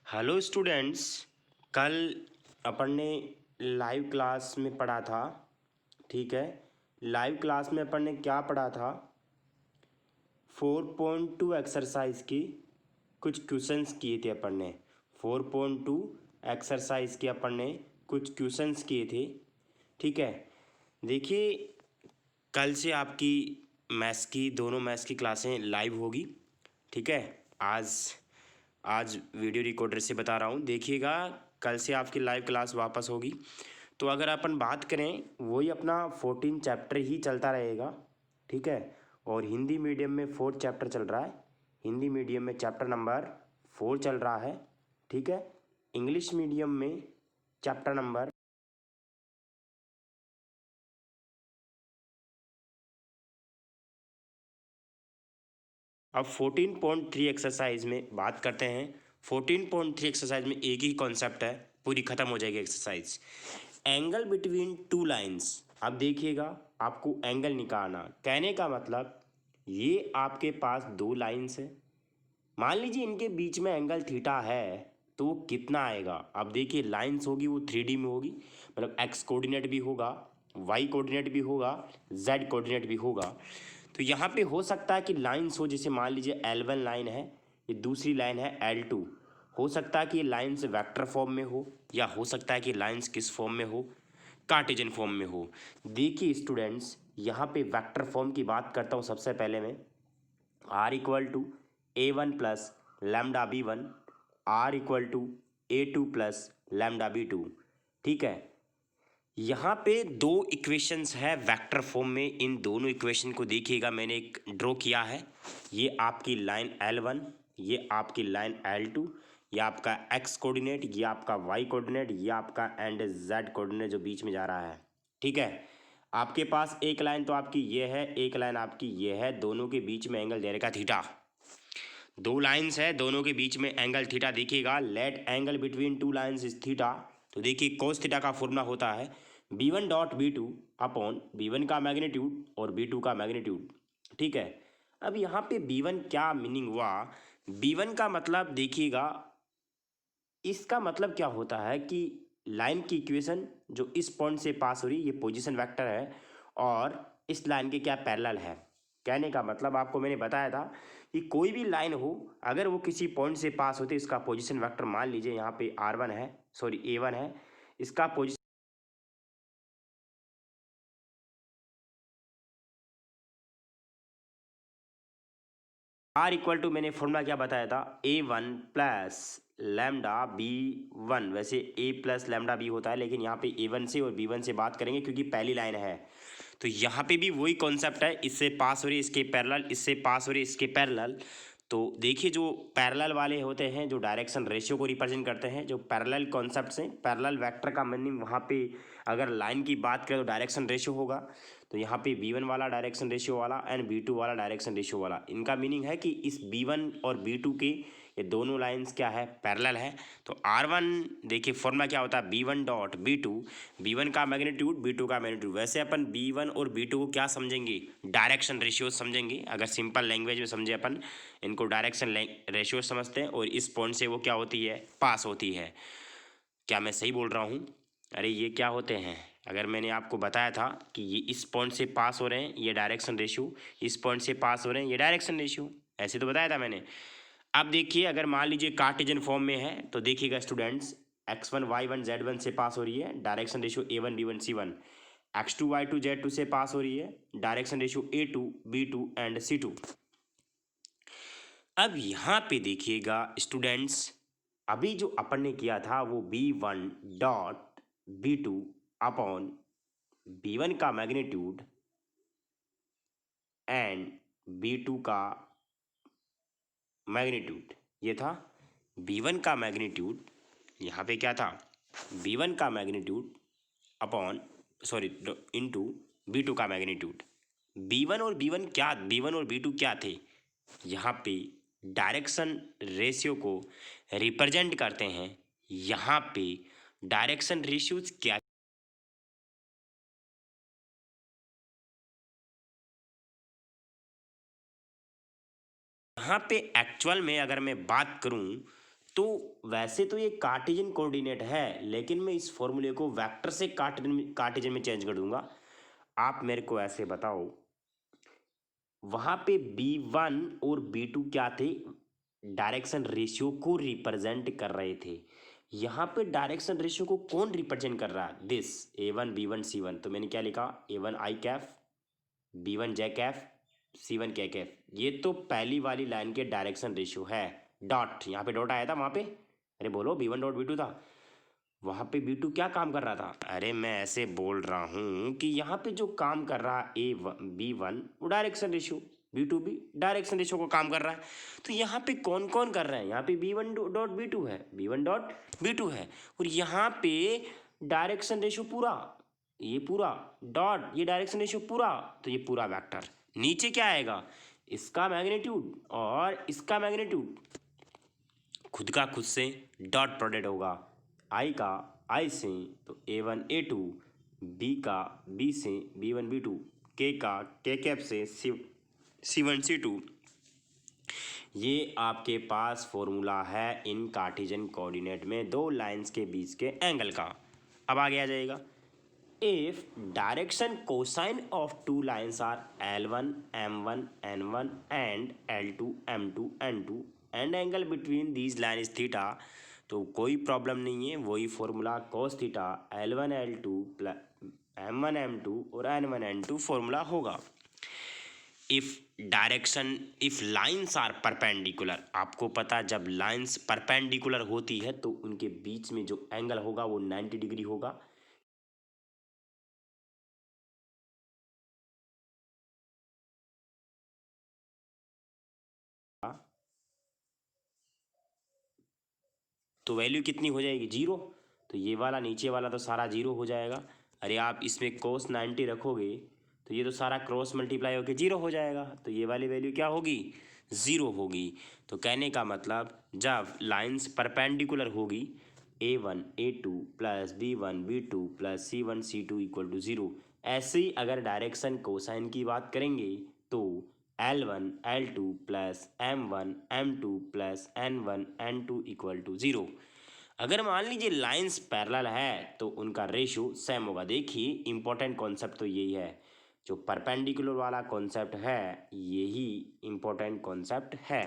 Hello students. कल अपन ने live class में पढ़ा था। ठीक है, लाइव क्लास में अपन ने क्या पढ़ा था? 4.2 एक्सरसाइज की कुछ क्वेश्चंस किए थे अपन ने। 4.2 एक्सरसाइज के अपन ने कुछ क्वेश्चंस किए थे। ठीक है, देखिए कल से आपकी मैथ्स की दोनों मैथ्स की क्लासें लाइव होगी। ठीक है, आज आज वीडियो रिकॉर्डर से बता रहा हूँ, देखिएगा कल से आपकी लाइव क्लास वापस होगी। तो अगर अपन बात करें, वही अपना 14 चैप्टर ही चलता रहेगा। ठीक है, और हिंदी मीडियम में 4 चैप्टर चल रहा है। हिंदी मीडियम में चैप्टर नंबर 4 चल रहा है। ठीक है, इंग्लिश मीडियम में चैप्टर नंबर अब 14.3 एक्सरसाइज में बात करते हैं। 14.3 एक्सरसाइज में एक ही कॉन्सेप्ट है, पूरी खत्म हो जाएगी exercise. Angle between two lines. अब देखिएगा, आपको एंगल निकालना, कहने का मतलब ये आपके पास दो लाइंस है। मान लीजिए इनके बीच में एंगल थीटा है, तो वो कितना आएगा? अब देखिए लाइंस होगी वो 3D में होगी, मतलब एक्स कोऑर्डिनेट भी होगा, वाई कोऑर्डिनेट भी होगा, जेड कोऑर्डिनेट भी होगा। तो यहाँ पे हो सकता है कि लाइंस हो, जैसे मान लीजिए L1 लाइन है, ये दूसरी लाइन है L2। हो सकता है कि ये लाइंस वेक्टर फॉर्म में हो, या हो सकता है कि लाइंस किस फॉर्म में हो? कार्टेशियन फॉर्म में हो। देखिए स्टूडेंट्स, यहाँ पे वेक्टर फॉर्म की बात करता हूँ सबसे पहले मैं। R=A1 plus lambda B1, R=A2 plus lambda B2। ठीक है, यहाँ पे दो इक्वेशंस है वेक्टर फॉर्म में। इन दोनों इक्वेशन को देखिएगा, मैंने एक ड्रॉ किया है। ये आपकी लाइन L1, ये आपकी लाइन L2, ये आपका x कोऑर्डिनेट, ये आपका y कोऑर्डिनेट, ये आपका एंड z कोऑर्डिनेट जो बीच में जा रहा है। ठीक है, आपके पास एक लाइन तो आपकी ये है, एक लाइन आपकी ये है, दोनों के बीच में एंगल दे रखा थीटा। दो लाइंस है, दोनों के बीच में एंगल थीटा। देखिएगा, let angle between two lines is theta. तो देखिए कोस थीटा का फॉर्मूला होता है B1 dot B2 upon B1 का मैग्नीट्यूड और B2 का मैग्नीट्यूड। ठीक है, अब यहाँ पे B1 क्या मीनिंग हुआ? B1 का मतलब देखिएगा, इसका मतलब क्या होता है कि लाइन की इक्वेशन जो इस पॉइंट से पास हो रही है, ये पोजीशन वेक्टर है, और इस लाइन के क्या पैरेलल है। कहने का मतलब आपको मैंने बताया था कि कोई भी लाइन हो, अगर वो किसी पॉइंट से पास होती है, इसका पोजीशन वेक्टर मान लीजिए यहाँ पे R1 है, सॉरी A1 है, इसका पोजीशन R=, मैंने फॉर्मूला क्या बताया था, A1 प्लस लैम्डा B1। वैसे A प्लस लैम्डा B होता है, लेकिन यहाँ पे A1 से और B1 से बात करेंगे क्योंकि पहली लाइन है। तो यहाँ पे भी वही कॉन्सेप्ट है, इससे पास हो रही है इसके पैरेलल, इससे पास हो रही है इसके पैरेलल। तो देखिए, जो पैरेलल वाले होते हैं, जो डायरेक्शन रेशियो को रिप्रेजेंट करते हैं, जो पैरेलल कॉन्सेप्ट हैं, पैरेलल वेक्टर का मीनिंग वहाँ पे अगर लाइन की बात करें तो डायरेक्शन रेशियो होगा। तो यहाँ पे B1 वाला डायरेक्शन रेशियो वाला एंड B2 वाला डायरेक्शन रेशियो वाला, इनका मीनिंग है कि इस B1 और B2 के ये दोनों लाइंस क्या है, पैरेलल है। तो R1 देखिए फॉर्मूला क्या होता है, B1 डॉट B2, B1 का मैग्नीट्यूड, B2 का मैग्नीट्यूड। वैसे अपन B1 और B2 को क्या समझेंगे, डायरेक्शन रेशियो समझेंगे। अगर सिंपल लैंग्वेज में समझे अपन, इनको डायरेक्शन रेशियो समझते हैं, और इस पॉइंट से वो क्या होती है, पास होती है। क्या मैं सही बोल रहा हूँ? अरे ये क्या होते हैं, अगर मैंने आपको बताया था कि ये इस पॉइंट से पास हो रहे हैं, ये डायरेक्शन रेशियो, इस पॉइंट से पास हो रहे हैं, ये डायरेक्शन रेशियो, ऐसे तो बताया था मैंने। अब देखिए, अगर मान लीजिए कार्टेशियन फॉर्म में है, तो देखिएगा स्टूडेंट्स, x1 y1 z1 से पास हो रही है, direction ratio A1 B1 C1। x2 y2 z2 से पास हो रही है, direction ratio A2 B2 and C2। अब यहाँ पे देखिएगा स्टूडेंट्स, अभी जो अपन ने किया था वो B1 dot B2 upon B1 का मैग्नीट्यूड एंड B2 का मैग्नीट्यूड, ये था B1 का मैग्नीट्यूड। यहाँ पे क्या था, B1 का magnitude upon, sorry, into B2 का मैग्नीट्यूड। B1 और B2 क्या थे, यहाँ पे डायरेक्शन रेशियो को रिप्रेजेंट करते हैं। यहाँ पे डायरेक्शन रेशियोज क्या, यहाँ पे एक्चुअल में अगर मैं बात करूँ तो वैसे तो ये कार्टेशियन कोऑर्डिनेट है, लेकिन मैं इस फॉर्मूले को वेक्टर से कार्टेशियन में चेंज कर दूंगा। आप मेरे को ऐसे बताओ, वहां पे B1 और B2 क्या थे, डायरेक्शन रेशियो को रिप्रेजेंट कर रहे थे। यहाँ पे डायरेक्शन रेशियो को कौन रिप्रेजेंट कर रहा है, दिस A1 B1 C1। तो मैंने क्या लिखा, A1 I Kaif, B1 J Kaif, C1 K Kaif. ये तो पहली वाली लाइन के डायरेक्शन रेशियो है। डॉट, यहाँ पे डॉट आया था, वहाँ पे अरे बोलो B1 डॉट B2 था, वहाँ पे B2 क्या काम कर रहा था। अरे मैं ऐसे बोल रहा हूँ कि यहाँ पे जो काम कर रहा है B1 वो डायरेक्शन रेशियो, B2 भी डायरेक्शन रेशियो को काम कर रहा है। तो यहाँ पे कौन कौन कर रहा है, यहाँ पे B1 डॉट B2 है, B1 डॉट B2 है, और यहाँ पे डायरेक्शन रेशियो पूरा, ये पूरा डॉट, ये डायरेक्शन रेशियो पूरा, तो ये पूरा वेक्टर। नीचे क्या आएगा, इसका मैग्नीट्यूड और इसका मैग्नीट्यूड, खुद का खुद से डॉट प्रोडक्ट होगा, आई का आई से तो A1 A2, बी का बी से B1 B2, के का के कैप से C1 C2। ये आपके पास फॉर्मूला है इन कार्टेशियन कोऑर्डिनेट में दो लाइंस के बीच के एंगल का। अब आगे आ जाएगा, if direction cosine of two lines are L1 M1 N1 and L2 M2 N2 and angle between these line is theta, तो कोई प्रॉब्लम नहीं है, वही formula cos theta L1 L2 M1 M2 और N1 N2 फॉर्मूला होगा। If lines are perpendicular, आपको पता जब लाइन्स परपेंडिकुलर होती है तो उनके बीच में जो एंगल होगा वो 90 डिग्री होगा। तो वैल्यू कितनी हो जाएगी, जीरो। तो ये वाला नीचे वाला तो सारा जीरो हो जाएगा। अरे आप इसमें कोस 90 रखोगे तो ये तो सारा क्रॉस मल्टीप्लाई होकर जीरो हो जाएगा, तो ये वाली वैल्यू क्या होगी, ज़ीरो होगी। तो कहने का मतलब जब लाइंस परपेंडिकुलर होगी A1 A2 plus B1 B2 plus C1 C2 equal to zero. ऐसे ही अगर डायरेक्शन कोसाइन की बात करेंगे तो L1 L2 plus M1 M2 plus N1 N2 equal to zero. अगर मान लीजिए लाइंस पैरेलल है तो उनका रेशियो सेम होगा। देखिए इंपॉर्टेंट कॉन्सेप्ट तो यही है, जो परपेंडिकुलर वाला कॉन्सेप्ट है यही इंपॉर्टेंट कॉन्सेप्ट है।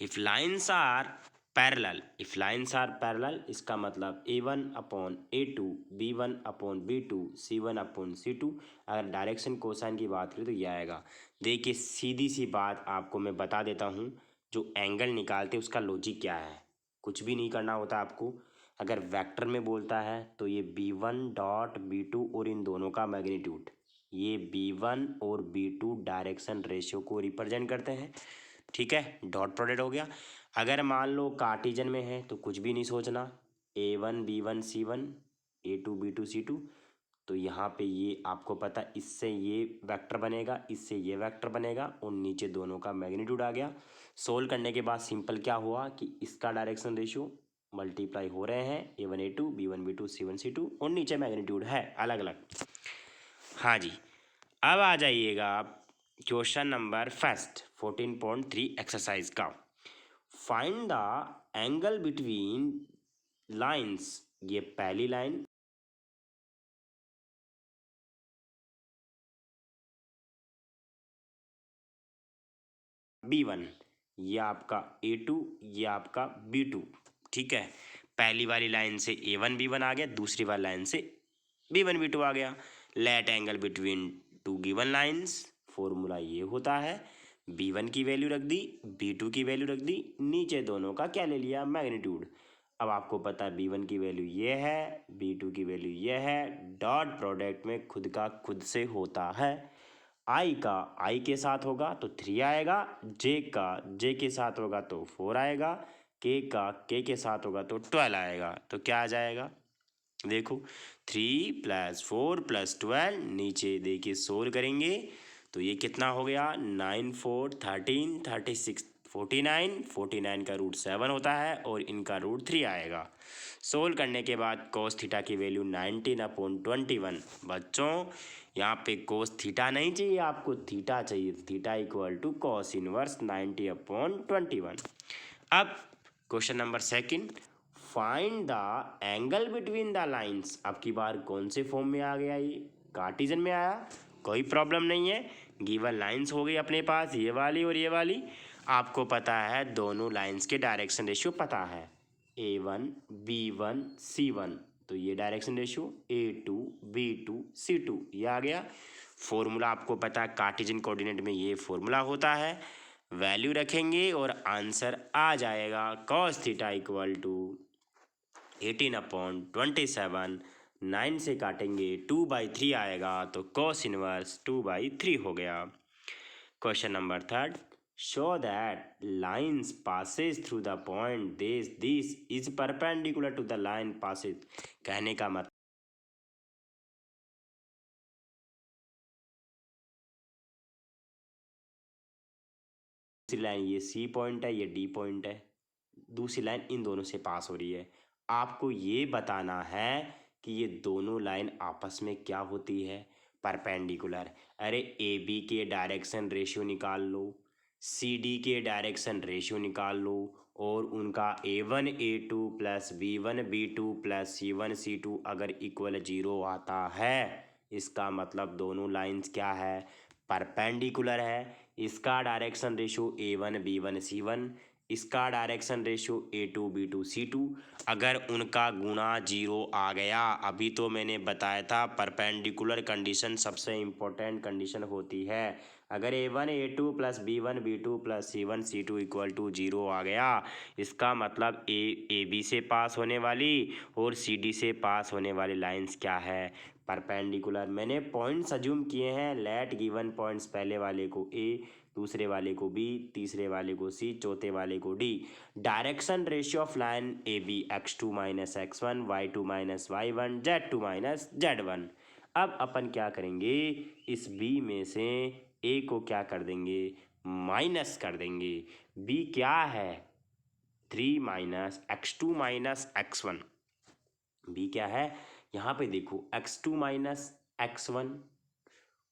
इफ लाइंस आर पैरेलल, इसका मतलब A1 upon A2 B1 upon B2 C1 upon C2। अगर डायरेक्शन कोसाइन की बात करें तो यह आएगा। देखिए सीधी सी बात आपको मैं बता देता हूँ, जो एंगल निकालते उसका लॉजिक क्या है, कुछ भी नहीं करना होता आपको। अगर वेक्टर में बोलता है तो ये B1 डॉट B2 और इन दोनों का मैग्नीट्यूड, ये B1 और B2 डायरेक्शन रेशियो को रिप्रेजेंट करते हैं, ठीक है, डॉट प्रोडक्ट हो गया। अगर मान लो कार्टेशियन में है तो कुछ भी नहीं सोचना, A1 B1 C1 A2 B2 C2। तो यहाँ पे ये आपको पता, इससे ये वेक्टर बनेगा, इससे ये वेक्टर बनेगा और नीचे दोनों का मैग्नीट्यूड आ गया। सोल्व करने के बाद सिंपल क्या हुआ कि इसका डायरेक्शन रेशियो मल्टीप्लाई हो रहे हैं, A1 A2 B1 B2 C1 C2 और नीचे मैग्नीट्यूड है अलग अलग। हाँ जी, अब आ जाइएगा आप क्वेश्चन नंबर फर्स्ट 14.3 एक्सरसाइज का। Find the angle between lines, ये पहली लाइन B1, ये आपका A2, ये आपका B2, ठीक है। पहली वाली लाइन से A1 B1 आ गया, दूसरी वाली लाइन से B1 B2 आ गया। Let angle between two given lines, formula ये होता है, B1 की वैल्यू रख दी, B2 की वैल्यू रख दी, नीचे दोनों का क्या ले लिया, मैग्नीट्यूड। अब आपको पता है B1 की वैल्यू ये है, B2 की वैल्यू ये है, डॉट प्रोडक्ट में खुद का खुद से होता है। आई का आई के साथ होगा तो 3 आएगा, जे का जे के साथ होगा तो 4 आएगा, के का के के साथ होगा तो 12 आएगा। तो क्या आ जाएगा, देखो 3 प्लस 4 प्लस 12, नीचे देखिए सोल्व करेंगे तो ये कितना हो गया, 9 4 13 36 49, 49 का रूट 7 होता है और इनका रूट 3 आएगा। सोल्व करने के बाद कोस थीटा की वैल्यू 19/21। बच्चों यहाँ पे कोस थीटा नहीं चाहिए आपको, थीटा चाहिए, theta equal to cos inverse 90/21। अब question number second, find the angle between the lines. अब की बार कौन से फॉर्म में आ गया, ये कार्टेशियन में आया, कोई प्रॉब्लम नहीं है। गिवन लाइंस हो गई अपने पास, ये वाली और ये वाली। आपको पता है दोनों लाइंस के डायरेक्शन रेशियो पता है, A1 B1 C1, तो ये direction ratio A2 B2 C2 ये आ गया। फॉर्मूला आपको पता है कार्टेशियन कोऑर्डिनेट में ये फॉर्मूला होता है, वैल्यू रखेंगे और आंसर आ जाएगा cos थीटा इक्वल टू 18/27। 9 से काटेंगे 2/3 आएगा, तो cos इनवर्स 2/3 हो गया। Question number third, show that lines passes through the point this is perpendicular to the line passes. कहने का मतलब दूसरी लाइन ये सी पॉइंट है, ये डी पॉइंट है, दूसरी लाइन इन दोनों से पास हो रही है। आपको ये बताना है कि ये दोनों लाइन आपस में क्या होती है, परपेंडिकुलर। अरे ए बी के डायरेक्शन रेशियो निकाल लो, सी डी के डायरेक्शन रेशियो निकाल लो, और उनका A1 A2 plus B1 B2 plus C1 C2 अगर इक्वल 0 आता है, इसका मतलब दोनों लाइंस क्या है, परपेंडिकुलर है। इसका direction ratio A1 B1 C1, इसका direction ratio A2 B2 C2। अगर उनका गुणा 0 आ गया, अभी तो मैंने बताया था परपेंडिकुलर कंडीशन सबसे इम्पोर्टेंट कंडीशन होती है। अगर A1 A2 plus B1 B2 plus C1 C2 equal to 0 आ गया, इसका मतलब ए बी से पास होने वाली और सी डी से पास होने वाली लाइंस क्या है, परपेंडिकुलर। मैंने पॉइंट्स अज्यूम किए हैं, लेट गिवन पॉइंट्स, पहले वाले को ए, दूसरे वाले को बी, तीसरे वाले को सी, चौथे वाले को D. Direction ratio of line A B x2 minus x1 y2 minus y1 z2 minus z1। अब अपन क्या करेंगे, इस बी में से ए को क्या कर देंगे, माइनस कर देंगे। बी क्या है, 3 minus x2 minus x1। B क्या है, यहाँ पे देखो x2 minus x1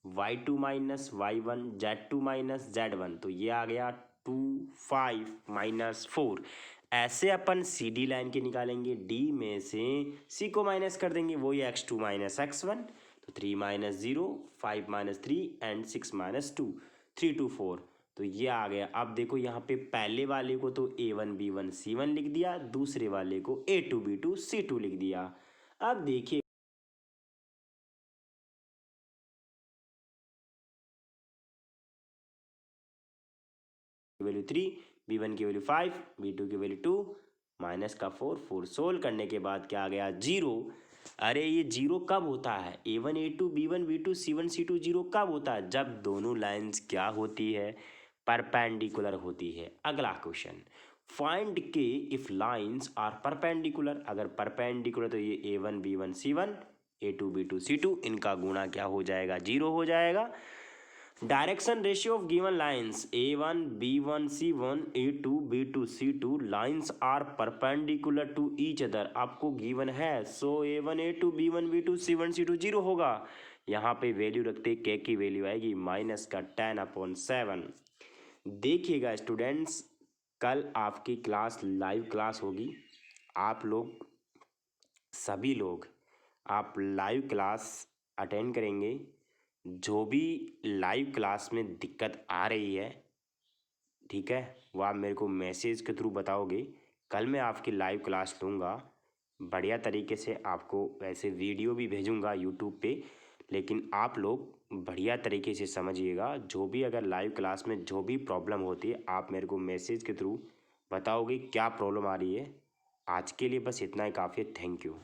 y2 minus y1 z2 minus z1, तो ये आ गया 2 5 माइनस 4। ऐसे अपन सी डी लाइन के निकालेंगे, डी में से सी को माइनस कर देंगे, वही x2 माइनस x1, तो 3 माइनस 0 5 माइनस 3 एंड 6 माइनस 2 3 2 4, तो ये आ गया। अब देखो यहाँ पे पहले वाले को तो A1 B1 C1 लिख दिया, दूसरे वाले को A2 B2 C2 लिख दिया। अब देखिए वैल्यू 3, B1 की वैल्यू 5, B2 की वैल्यू 2, माइनस का 4, 4 सोल्व करने के बाद क्या आ गया, 0। अरे ये 0 कब होता है, A1 A2 B1 B2 C1 C2 0 कब होता है, जब दोनों लाइंस क्या होती है, परपेंडिकुलर होती है। अगला क्वेश्चन, फाइंड के इफ लाइंस आर परपेंडिकुलर। अगर परपेंडिकुलर तो ये A1 B1 C1 A2 B2 C2 इनका गुणा क्या हो जाएगा, 0 हो जाएगा। Direction ratio of given lines A1 B1 C1 A2 B2 C2 lines are perpendicular to each other. आपको गिवन है, so A1 A2 B1 B2 C1 C2 0 होगा। यहाँ पे वैल्यू रखते के की वैल्यू आएगी माइनस का 10/7। देखिएगा स्टूडेंट्स, कल आपकी क्लास लाइव क्लास होगी। आप लोग सभी लोग आप लाइव क्लास अटेंड करेंगे। जो भी लाइव क्लास में दिक्कत आ रही है, ठीक है, वो आप मेरे को मैसेज के थ्रू बताओगे। कल मैं आपकी लाइव क्लास लूँगा, बढ़िया तरीके से आपको वैसे वीडियो भी भेजूँगा यूट्यूब पे, लेकिन आप लोग बढ़िया तरीके से समझिएगा। जो भी अगर लाइव क्लास में जो भी प्रॉब्लम होती है, आप मेरे को मैसेज के थ्रू बताओगे क्या प्रॉब्लम आ रही है। आज के लिए बस इतना ही काफ़ी है। Thank you.